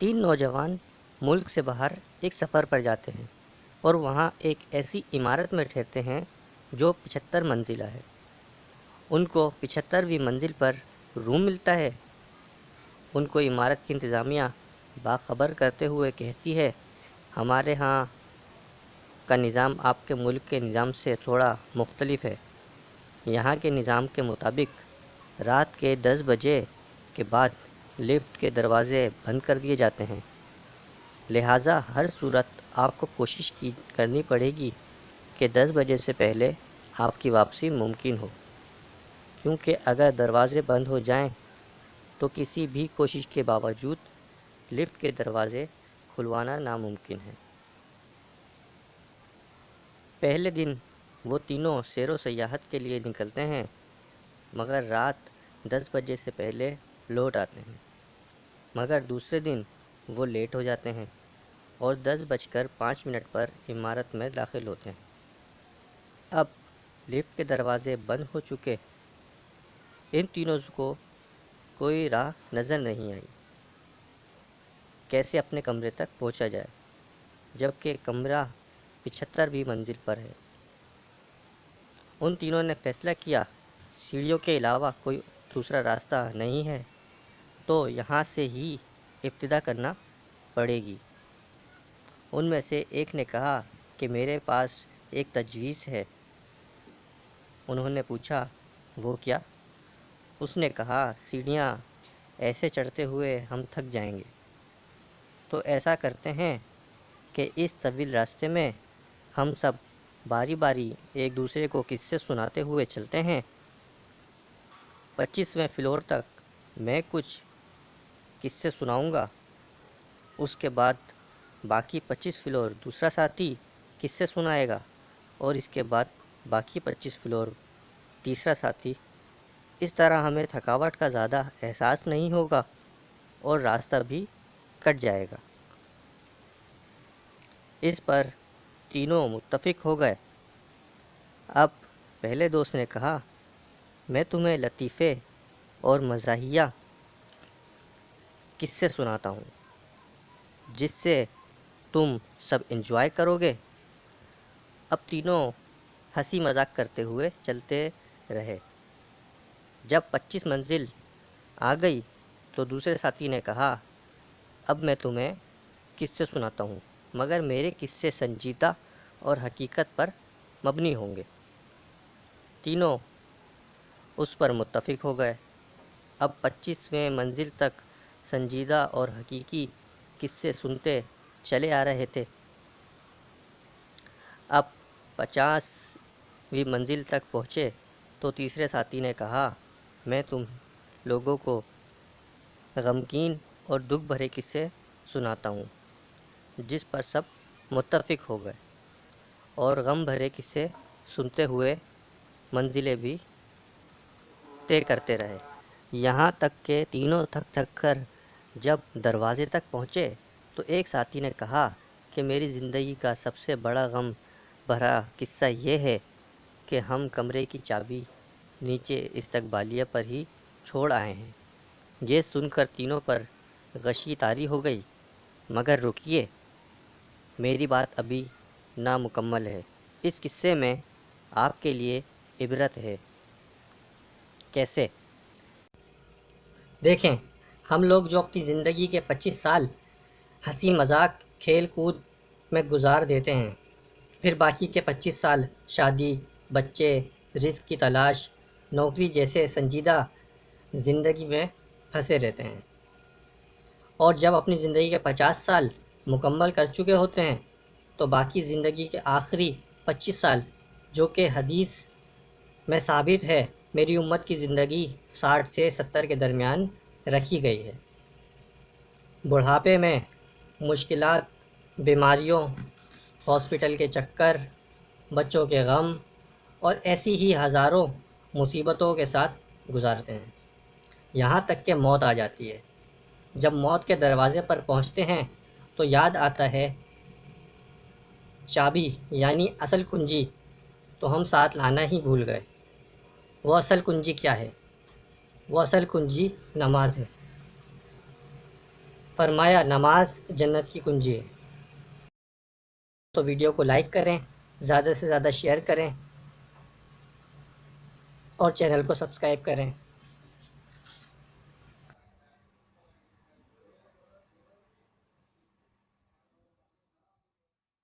تین نوجوان ملک سے باہر ایک سفر پر جاتے ہیں اور وہاں ایک ایسی عمارت میں ٹھہرتے ہیں جو 75 منزلہ ہے۔ ان کو 75ویں منزل پر روم ملتا ہے۔ ان کو عمارت کی انتظامیہ باخبر کرتے ہوئے کہتی ہے، ہمارے ہاں کا نظام آپ کے ملک کے نظام سے تھوڑا مختلف ہے۔ یہاں کے نظام کے مطابق رات کے 10 بجے کے بعد لفٹ کے دروازے بند کر دیے جاتے ہیں، لہٰذا ہر صورت آپ کو کوشش کرنی پڑے گی کہ 10 بجے سے پہلے آپ کی واپسی ممکن ہو، کیونکہ اگر دروازے بند ہو جائیں تو کسی بھی کوشش کے باوجود لفٹ کے دروازے کھلوانا ناممکن ہے۔ پہلے دن وہ تینوں سیر و سیاحت کے لیے نکلتے ہیں، مگر رات 10 بجے سے پہلے لوٹ آتے ہیں۔ مگر دوسرے دن وہ لیٹ ہو جاتے ہیں اور 10:05 پر عمارت میں داخل ہوتے ہیں۔ اب لفٹ کے دروازے بند ہو چکے، ان تینوں کو کوئی راہ نظر نہیں آئی کیسے اپنے کمرے تک پہنچا جائے، جبکہ کمرہ 75ویں منزل پر ہے۔ ان تینوں نے فیصلہ کیا، سیڑھیوں کے علاوہ کوئی دوسرا راستہ نہیں ہے تو یہاں سے ہی ابتدا کرنا پڑے گی۔ ان میں سے ایک نے کہا کہ میرے پاس ایک تجویز ہے۔ انہوں نے پوچھا، وہ کیا؟ اس نے کہا، سیڑھیاں ایسے چڑھتے ہوئے ہم تھک جائیں گے، تو ایسا کرتے ہیں کہ اس طویل راستے میں ہم سب باری باری ایک دوسرے کو قصے سناتے ہوئے چلتے ہیں۔ 25ویں فلور تک میں کچھ قصے سناؤں گا، اس کے بعد باقی 25 فلور دوسرا ساتھی قصے سنائے گا، اور اس کے بعد باقی 25 فلور تیسرا ساتھی۔ اس طرح ہمیں تھکاوٹ کا زیادہ احساس نہیں ہوگا اور راستہ بھی کٹ جائے گا۔ اس پر تینوں متفق ہو گئے۔ اب پہلے دوست نے کہا، میں تمہیں لطیفے اور مزاحیہ قصے سناتا ہوں جس سے تم سب انجوائے کرو گے۔ اب تینوں ہنسی مذاق کرتے ہوئے چلتے رہے۔ جب 25 منزل آ گئی تو دوسرے ساتھی نے کہا، اب میں تمہیں قصے سناتا ہوں، مگر میرے قصے سنجیدہ اور حقیقت پر مبنی ہوں گے۔ تینوں اس پر متفق ہو گئے۔ اب 25ویں منزل تک سنجیدہ اور حقیقی قصے سنتے چلے آ رہے تھے۔ اب 50ویں منزل تک پہنچے تو تیسرے ساتھی نے کہا، میں تم لوگوں کو غمگین اور دکھ بھرے قصے سناتا ہوں، جس پر سب متفق ہو گئے اور غم بھرے قصے سنتے ہوئے منزلیں بھی طے کرتے رہے، یہاں تک کہ تینوں تھک تھک کر جب دروازے تک پہنچے تو ایک ساتھی نے کہا کہ میری زندگی کا سب سے بڑا غم بھرا قصہ یہ ہے کہ ہم کمرے کی چابی نیچے استقبالیہ پر ہی چھوڑ آئے ہیں۔ یہ سن کر تینوں پر غشی طاری ہو گئی، مگر رکیے، میری بات ابھی نامکمل ہے۔ اس قصے میں آپ کے لیے عبرت ہے۔ کیسے؟ دیکھیں، ہم لوگ جو اپنی زندگی کے 25 سال ہنسی مذاق کھیل کود میں گزار دیتے ہیں، پھر باقی کے 25 سال شادی، بچے، رزق کی تلاش، نوکری جیسے سنجیدہ زندگی میں پھنسے رہتے ہیں، اور جب اپنی زندگی کے 50 سال مکمل کر چکے ہوتے ہیں تو باقی زندگی کے آخری 25 سال، جو کہ حدیث میں ثابت ہے، میری امت کی زندگی 60 سے 70 کے درمیان رکھی گئی ہے۔ بڑھاپے میں مشکلات، بیماریوں، ہاسپٹل کے چکر، بچوں کے غم اور ایسی ہی ہزاروں مصیبتوں کے ساتھ گزارتے ہیں، یہاں تک کہ موت آ جاتی ہے۔ جب موت کے دروازے پر پہنچتے ہیں تو یاد آتا ہے چابی یعنی اصل کنجی تو ہم ساتھ لانا ہی بھول گئے۔ وہ اصل کنجی کیا ہے؟ وہ اصل کنجی نماز ہے۔ فرمایا نماز جنت کی کنجی ہے۔ تو ویڈیو کو لائک کریں، زیادہ سے زیادہ شیئر کریں اور چینل کو سبسکرائب کریں۔